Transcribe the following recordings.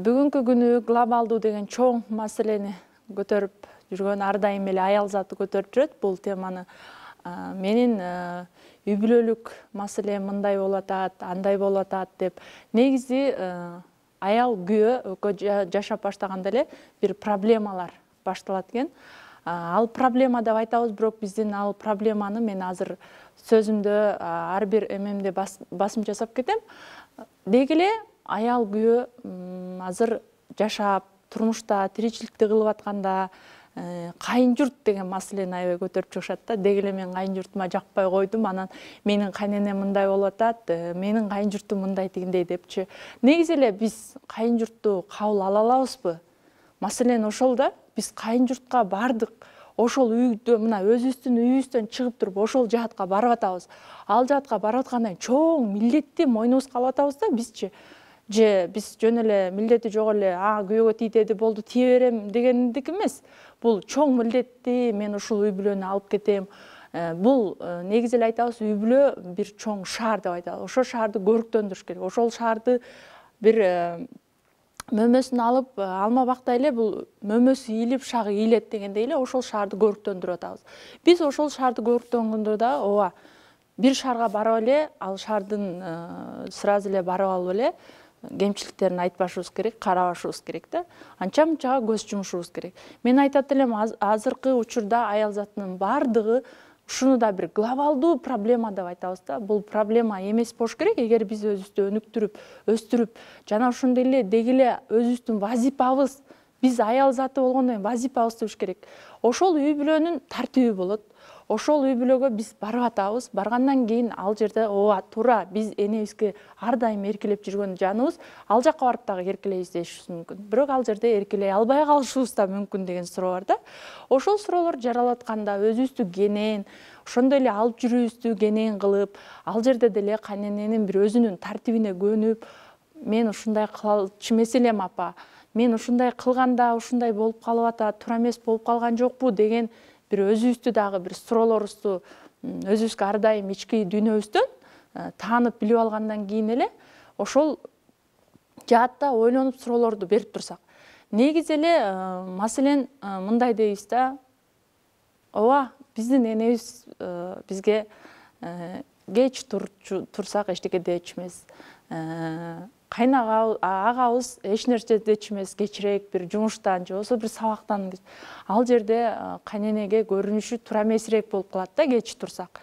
Бүгүнкү күнү глобалдуу деген чоң маселени көтөрүп жүргөн ар дайым эле аял заты көтөрүп жүрөт бул теманы. Менин үй бүлөлүк маселе мындай болуп атат, андай болуп атат деп негизи аял күйөө экөө жашап баштаганда эле бир проблемалар башталат экен. Ал проблема деп айтабыз, бирок биздин ал проблеманы мен азыр сөзүмдө ар бир эмемде басым жасап кетем. Деги эле аял күйөө азыр жашап, турмушта, тиричиликти кылып атканда кайын журт деген маселени аябай көтөрүп чыгышат да. Деги эле мен кайын журтума жакпай койдум, анан менин кайненем мындай болуп атат, менин кайын журтум мындай тигиндей депчи. Негизи эле биз кайын журтту кабыл ала алабызбы? Маселен ошол да, биз кайын журтка бардык. Ошол үйдө мына өзүбүздүн үйүбүздөн чыгып туруп ошол жаатка барып атабыз. Ал жаатка барып аткандан чоң милдетти мойнубузга алып атабыз да бизчи. Же биз жөн эле милдети жок эле күйөөгө тийди болду тие берем дегендик эмес. Бул чоң милдетти, мен ушул үй бүлөнү алып кетем. Бул негизи эле айтабыз, үй бүлө бир чоң шаар деп айтабыз. Ошол шаарды көрктөндүрүш керек. Ошол шаарды бир мөмөсүн алып алмабактай эле бул мөмөсү ийилип шагы ийилет дегендей эле ошол шаарды көрктөндүрүп атабыз. Биз ошол шаарды көрктөнгөндө да ооба бир шаарга барып эле ал шаардын сразу эле барып алып эле кемчиликтерин айтпашыбыз керек, карабашыбыз керек да. Анча мынчага көз жумушубуз керек. Мен айтат элем, азыркы учурда аял затынын бардыгы ушуну да бир глобалдуу проблема деп айтабыз да. Бул проблема эмес болуш керек, эгер биз өзүбүздү өнүктүрүп, өстүрүп, жана ошондой эле деги эле өзүбүздүн вазипабыз, биз аял заты болгондон кийин вазипабызды билиш керек. Ошол үй бүлөнүн тартиби болот. Ошол үй бүлөгө биз барып атабыз. Баргандан кийин ал жерде ооба туура биз энебизге ар дайым эркелеп жүргөн жаныбыз ал жакка барып дагы эркелейбиз дешибиз мүмкүн. Бирок ал жерде эркелей албай калышыбыз да мүмкүн деген суроо бар да. Ошол суроолор жаралып атканда өзүбүздү кенен, ошондой эле алып жүрүүбүздү кенен кылып, ал жерде деле кайнененин бир өзүнүн тартибине көнүп, мен ушундай кылчу эмес элем апа, мен ушундай кылганда ушундай болуп калып атат, туура эмес болуп калган жокпу деген бир өзүбүздү дагы бир суроолорубузду өзүбүзгө ар дайым ички дүйнөбүздөн таанып билип алгандан кийин эле ошол жаатта ойлонуп суроолорду берип турсак. Негизи эле маселен мындай дейбиз да, ооба биздин энебиз бизге кеч турсак эчтеке дечү эмес. Агабыз эч нерсе дечү эмес, кечирээк бир жумуштан же болбосо бир сабактан ал жерде кайненеге көрүнүшү туура эмесирээк болуп калат да кеч турсак.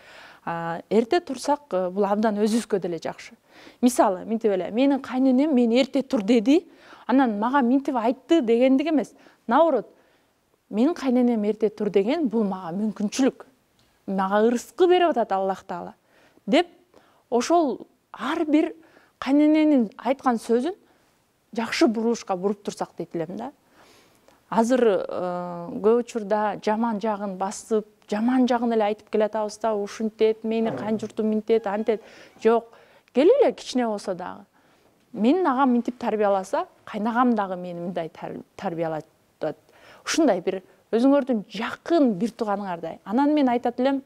Эрте турсак бул абдан өзүбүзгө деле жакшы. Мисалы, мынтип эле менин кайненем мени эрте тур деди, анан мага мынтип айтты дегендик эмес. Наоборот, менин кайненем эрте тур деген бул мага мүмкүнчүлүк. Мага ырыскы берип атат Аллах Таала деп ошол ар бир кайнененин айткан сөзүн жакшы бурулушка буруп турсак дейт элем да. Азыр көп учурда жаман жагын басып, жаман жагын эле айтып келатабыз да, ушинтет, мени кайын журтум мынтет, антет. Жок, келе эле кичине болсо дагы. Менин агам мынтип тарбияласа, кайнагам дагы мени мындай тарбиялат. Ушундай бир өзүңөрдүн жакын бир тууганыңардай. Анан мен айтат элем,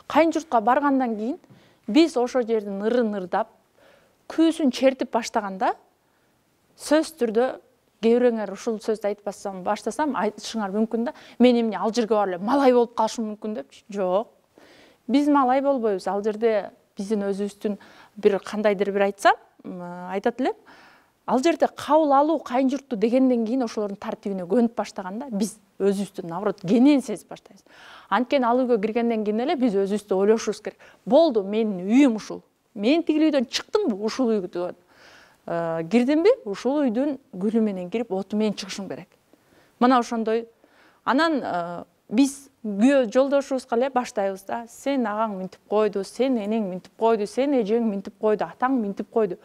кайын журтка баргандан кийин биз ошол жердин ырын ырдап, күүсүн чертип баштаганда сөзсүз түрдө кээ бирөөңөр ушул сөздү айтпасам, баштасам айтышыңар мүмкүн да, мен эмне ал жерге барып эле малай болуп калышым мүмкүн депчи. Жок. Биз малай болбойбуз. Ал жерде биздин өзүбүздүн бир кандайдыр бир айтсам, айтат элем, ал жерде кабыл алуу кайын журтту дегенден кийин ошолордун тартибине көнүп баштаганда биз өзүбүздү наоборот кенен сезип баштайбыз. Анткени ал үйгө киргенден кийин эле биз өзүбүздү ойлошубуз керек. Болду, менин үйүм ушул. Мен тигил үйдөн чыктымбы, ушул үйгө кирдимби, ушул үйдүн гүлү менен кирип, оту менен чыгышым керек. Мына ошондой. Анан биз күйөө жолдошубузга эле баштайбыз да. Сен агаң мынтип койду, сен энең мынтип койду, сен эжең мынтип койду, атаң мынтип койду.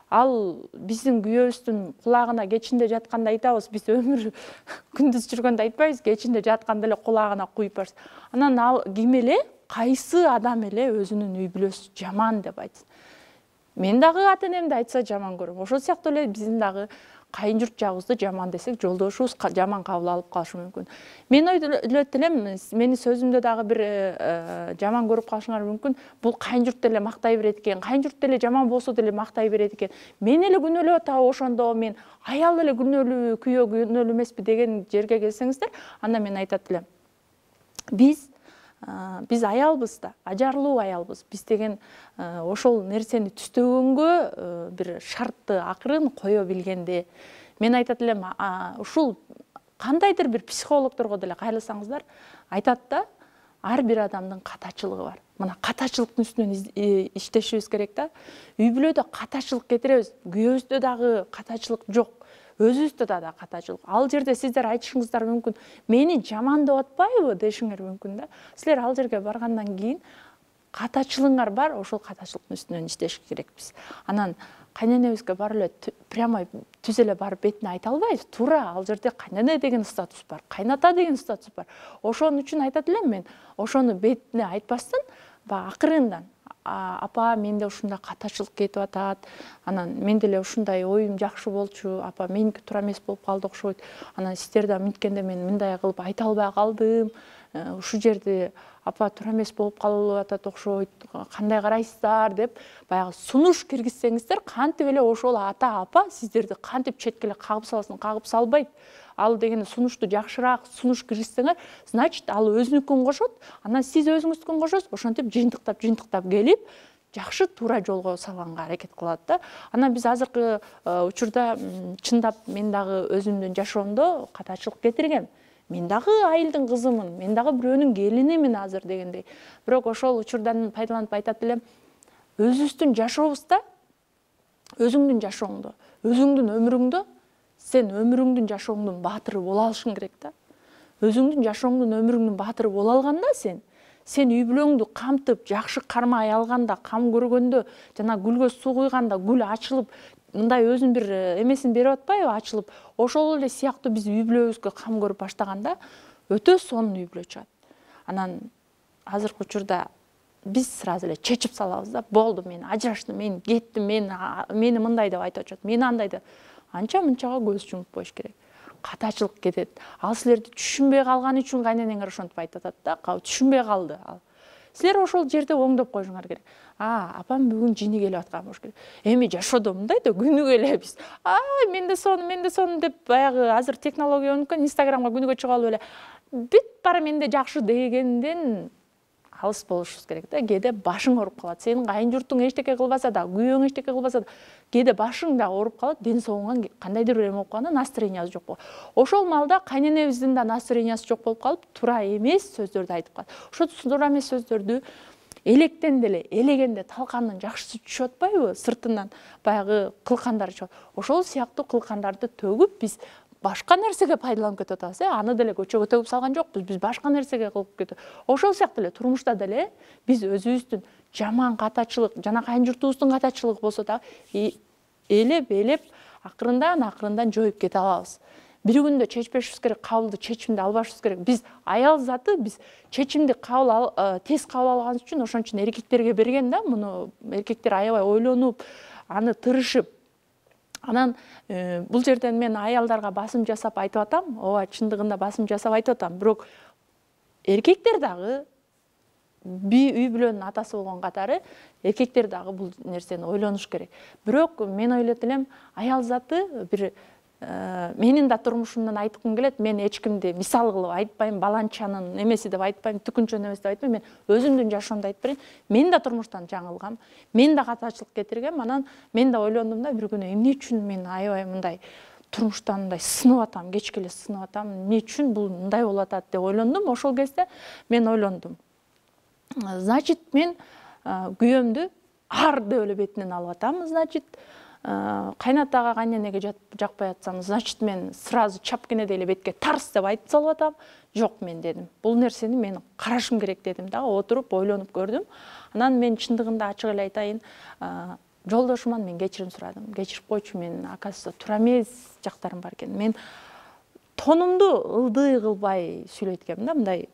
Ал биздин күйөөбүздүн кулагына кечинде жатканда айтабыз, биз өмүр күндүз жүргөндө айтпайбыз, кечинде жатканда эле кулагына куюп барабыз. Анан ал ким эле, кайсы адам эле өзүнүн үй бүлөсү жаман деп айтсын. Мен дагы ата энемди айтса жаман көрөм. Ошол сыяктуу эле биздин дагы кайын журт жагыбызды жаман десек жолдошубуз жаман кабыл алып калышы мүмкүн. Мен ойлойт элем, мени сөзүмдө дагы бир жаман көрүп калышыңар мүмкүн. Бул кайын журт деле мактай берет экен, кайын журт деле жаман болсо деле мактай берет экен. Мен эле күнөөлөп атабы ошондо, мен аял эле күнөөлүү, күйөө күнөөлүү эмеспи деген жерге келсеңиздер, анда мен айтат элем. Биз аялбыз да, ажарлуу аялбыз. Биз деген ошол нерсени түстөгөнгө бир шартты акырын кое билгенде, мен айтат элем, ушул кандайдыр бир психологдорго деле кайрылсаңыздар, айтат да, ар бир адамдын катачылыгы бар. Мына катачылыктын үстүнөн иштешибиз керек да. Үй бүлөдө катачылык кетиребиз, күйөөбүздө дагы катачылык жок. Өзүбүздө да катачылык. Ал жерде сиздер айтышыңыздар мүмкүн, мени жамандап атпайбы дешиңер мүмкүн да. Силер ал жерге баргандан кийин катачылыгыңар бар, ошол катачылыктын үстүнөн иштеш керекпиз. Анан кайненебизге бар эле прямо түз эле барып бетине айта албайбыз. Туура ал жерде кайнене деген статус бар, кайната деген статус бар. Ошон үчүн айтат элем мен, ошону бетине айтпастан, акырындан апа менде ушундай катачылык кетип атат, анан мен деле ушундай оюм жакшы болчу, апа меники туура эмес болуп калды окшойт, анан сиздер да минткенде мен мындай кылып айта албай калдым, ушул жерде апа туура эмес болуп калып атат окшойт, кандай карайсыздар деп баягы сунуш киргизсеңиздер, кантип эле ошол ата апа сиздерди кантип четке эле кагып салсын, кагып салбайт. Ал деген сунушту жакшыраак сунуш киргизсеңер, значит ал өзүнүкүн кошот, анан сиз өзүңүздүкүн кошосуз, ошентип жыйынтыктап келип, жакшы туура жолго салганга аракет кылат да. Анан биз азыркы учурда чындап мен дагы өзүмдүн жашоомдо катачылык кетиргем. Мен дагы айылдын кызымын, мен дагы бирөөнүн келинимин азыр дегендей. Бирок ошол учурдан пайдаланып айтат элем, өзүбүздүн жашообузда, өзүңдүн жашооңдо, өзүңдүн өмүрүңдө сен өмүрүңдүн жашооңдун баатыры боло алышың керек да. Өзүңдүн жашооңдун өмүрүңдүн баатыры боло алганда сен үй бүлөңдү камтып, жакшы кармай алганда, кам көргөндө, жана гүлгө суу куйганда гүл ачылып, мындай өзүнүн бир эмесин берип атпайбы, ачылып. Ошол эле сыяктуу биз үй бүлөбүзгө кам көрүп баштаганда өтө сонун үй бүлө чыгат. Анан азыркы учурда биз сразу эле чечип салабыз да, болду, мен ажыраштым, мен кеттим, мени мындай деп айтып атышат, мени андай деп. Анча мынчага көз жумуп коюш керек. Катачылык кетет. Ал силерди түшүнбөй калган үчүн кайненеңер ошентип айтып атат да, түшүнбөй калды. Силер ошол жерде оңдоп коюшуңар керек. Апам бүгүн жини келип аткан болуш керек. Эми жашоодо мындай да күнүгө эле биз, менде сону деп баягы азыр технология өнүккөн, Инстаграмга күнүгө чыгып алып эле бүт баары менде жакшы дегенден алыс болушубуз керек да. Кээде башың ооруп калат. Сенин кайын журтуң эчтеке кылбаса да, күйөөң эчтеке кылбаса да, кээде башың да ооруп калат, ден соолугуңан кандайдыр бир эме болуп калганда настроениясы жок болот. Ошол маалда кайненебиздин да настроениясы жок болуп калып, туура эмес сөздөрдү айтып калат. Ошол туура эмес сөздөрдү электен деле, элегенде талкандын жакшысы түшүп атпайбы? Сыртынан баягы кылкандар чыгат. Ошол сыяктуу кылкандарды төгүп биз башка нерсеге пайдаланып кетип атабыз. Аны деле көчөгө төгүп салган жокпуз. Биз башка нерсеге кылып кетип. Ошол сыяктуу эле турмушта деле биз өзүбүздүн жаман катачылык, жана кайын журтубуздун катачылыгы болсо да элеп акырындан жоюп кете алабыз. Бир күндө чечпешибиз керек, кабылды чечимди албашыбыз керек. Биз аял заты, биз чечимди тез кабыл алганыбыз үчүн ошон үчүн эркектерге берген да, муну эркектер аябай ойлонуп, аны тырышып. Анан бул жерден мен аялдарга басым жасап айтып атам, ооба чындыгында басым жасап айтып атам. Бирок эркектер дагы үй бүлөнүн атасы болгон катары эркектер дагы бул нерсени ойлонуш керек. Бирок мен ойлойт элем, аял заты бир менин да турмушумдан айткым келет. Мен эч кимди мисал кылып айтпайм, баланчанын эмеси деп айтпайм, түкүнчөнүн эмеси деп айтпайм. Мен өзүмдүн жашоомду айтып берейин. Мен да турмуштан жаңылгам, мен да катачылык кетиргем. Анан мен да ойлондум да, бир күнү эмне үчүн мен аябай мындай турмуштан мындай сынып атам, кечке эле сынып атам, эмне үчүн бул мындай болуп атат деп ойлондум. Ошол кезде мен ойлондум. Значит, мен күйөөмдү ар деп эле бетинен алып атам. Значит, кайнатага, кайненеге жакпай атсам, значит, мен сразу чапкенедей эле бетке тарс деп айтып салып атам. Жок, мен дедим. Бул нерсени мен карашым керек дедим дагы, отуруп ойлонуп көрдүм. Анан мен чындыгында ачык эле айтайын, жолдошуман мен кечирим сурадым. Кечирип койчу, мен оказывается туура эмес жактарым бар экен. Мен тонумду ылдый кылбай сүйлөйткөм да, мындай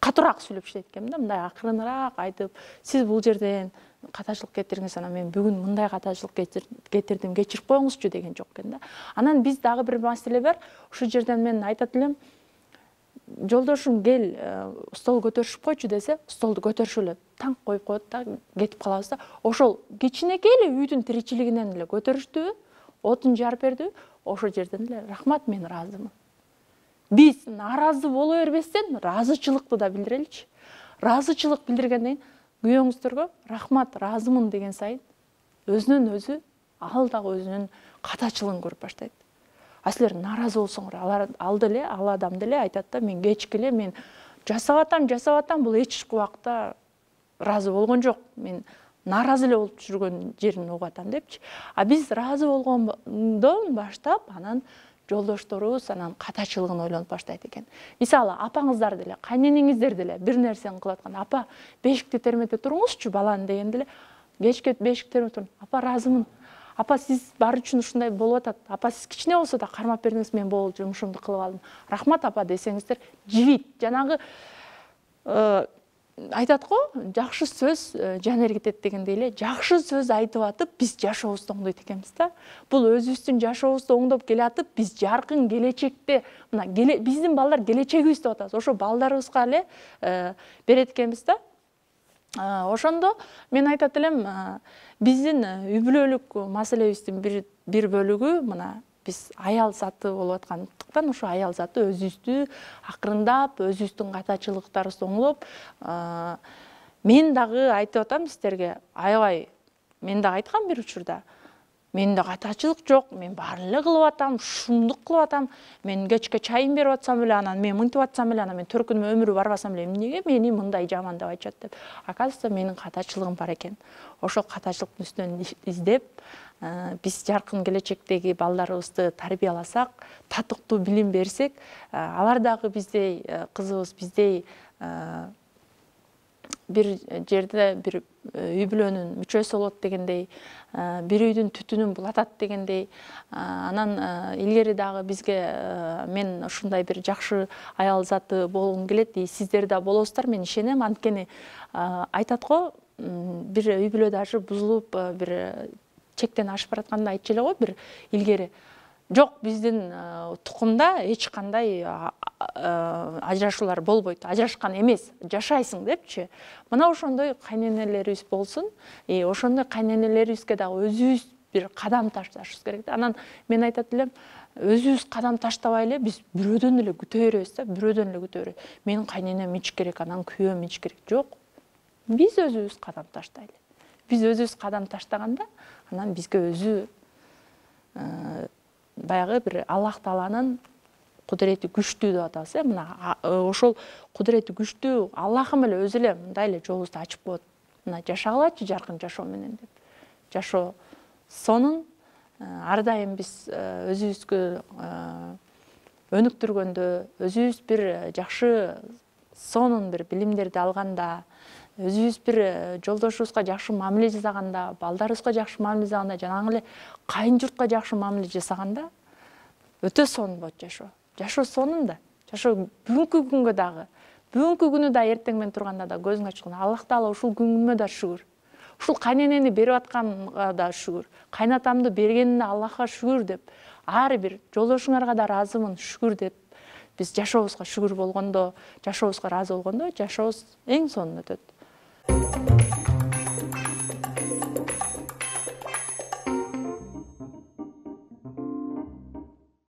катуураак сүйлөп иштейткем да, мындай акырыныраак айтып, сиз бул жерден катачылык кетиргенсиз, анан мен бүгүн мындай катачылык кетирдим, кечирип коюңузчу деген жок экен да. Анан биз дагы бир маселе бар. Ушул жерден мен айтат элем, жолдошуң кел, стол көтөрүшүп койчу десе, столду көтөрүшүп эле танк коюп коет да, кетип калабыз да. Ошол кичинекей эле үйдүн тиричилигинен эле көтөрүштүбү, отун жарып бердиби, ошол жерден эле рахмат, мен ыраазымын. Биз нааразы боло бербестен ыраазычылыкты да билдиреличи. Ыраазычылык билдиргенден кийин күйөөңүздөргө рахмат, ыраазымын деген сайын өзүнөн өзү ал дагы өзүнүн катачылыгын көрүп баштайт. А силер нааразы болсоңор, ал деле, ал адам деле айтат да, мен кечки эле мен жасап атам, бул эч убакта ыраазы болгон жок. Мен нааразы эле болуп жүргөн жерин угуп атам депчи. А биз ыраазы болгондон баштап анан жолдошторубуз анан катачылыгын ойлонуп баштайт экен. Мисалы, апаңыздар деле, кайненеңиздер деле бир нерсени кылып атканда, апа, бешикти термете туруңузчу баланы дегенде эле, кечке бешик термете туруң, апа, ыраазымын. Апа, сиз бар үчүн ушундай болуп атат. Апа, сиз кичине болсо да кармап бердиңиз, мен болду жумушумду кылып алдым. Рахмат, апа десеңиздер, жибит. Жанагы айтат го, жакшы сөз жан эргитет дегендей эле, жакшы сөз айтып атып биз жашообузду оңдойт экенбиз да. Бул өзүбүздүн жашообузду оңдоп келатып, биз жаркын келечекте, мына биздин балдар келечегибиз деп атабыз. Ошо балдарыбызга эле берет экенбиз да. Ошондо мен айтат элем, биздин үй бүлөлүк маселебиздин бир бөлүгү мына биз аял заты болуп аткандыктан, ошо аял заты өзүбүздү акырындап, өзүбүздүн катачылыктарыбызды оңдоп, мен дагы айтып атам сиздерге, аябай, мен дагы айткам бир учурда, менде катачылык жок, мен баарын эле кылып атам, шумдук кылып атам, мен кечке чайын берип атсам эле, анан мен мынтип атсам эле, анан мен төркүнүмө өмүрү барбасам эле, эмнеге мени мындай жаман деп айтышат деп. Оказывается, менин катачылыгым бар экен. Ошол катачылыктын үстүнөн издеп, биз жаркын келечектеги балдарыбызды тарбияласак, татыктуу билим берсек, алар дагы биздей кызыбыз, биздей бир жерде бир үй бүлөнүн мүчөсү болот дегендей, бир үйдүн түтүнүн булатат дегендей, анан илгери дагы бизге мен ушундай бир жакшы аял заты болгум келет, сиздер да болосуздар, мен ишенем. Анткени айтат го, бир үй бүлө даже бузулуп, бир чектен ашып баратканда айтчу эле го, бир илгери. Жок, биздин тукумда эч кандай ажырашуулар болбойт. Ажырашкан эмес, жашайсың депчи. Мына ошондой кайненелерибиз болсун. Ошондой кайненелерибизге дагы өзүбүз бир кадам ташташыбыз керек. Анан мен айтат элем, өзүбүз кадам таштабай эле биз бирөөдөн эле күтө беребиз да, бирөөдөн эле күтө беребиз. Менин кайненем ич керек, анан күйөөм ич керек. Жок. Биз өзүбүз кадам таштайлы. Биз өзүбүз кадам таштаганда, анан бизге өзү баягы бир Аллах Тааланын кудурети күчтүү деп атабыз. Мына ошол кудурети күчтүү Аллахым эле өзү эле мындай эле жолубузду ачып коет. Мына жашагылачы жаркын жашоо менен деп. Жашоо сонун, ар дайым биз өзүбүзгө өнүктүргөндө, өзүбүз бир жакшы сонун бир билимдерди алганда, өзүбүз бир жолдошубузга жакшы мамиле жасаганда, балдарыбызга жакшы мамиле жасаганда, жанагы эле кайын журтка жакшы мамиле жасаганда өтө сонун болот жашоо. Жашоо сонун да. Жашоо бүгүнкү күнгө дагы, бүгүнкү күнү да эртең менен турганда да көзүң ачылган. Аллах Таала ушул күнгүмө да шүгүр. Ушул кайненени берип атканга да шүгүр. Кайнатамды бергенине Аллахка шүгүр деп, ар бир жолдошуңарга да ыраазымын, шүгүр деп, биз жашообузга шүгүр болгондо, жашообузга ыраазы болгондо, жашообуз эң сонун өтөт.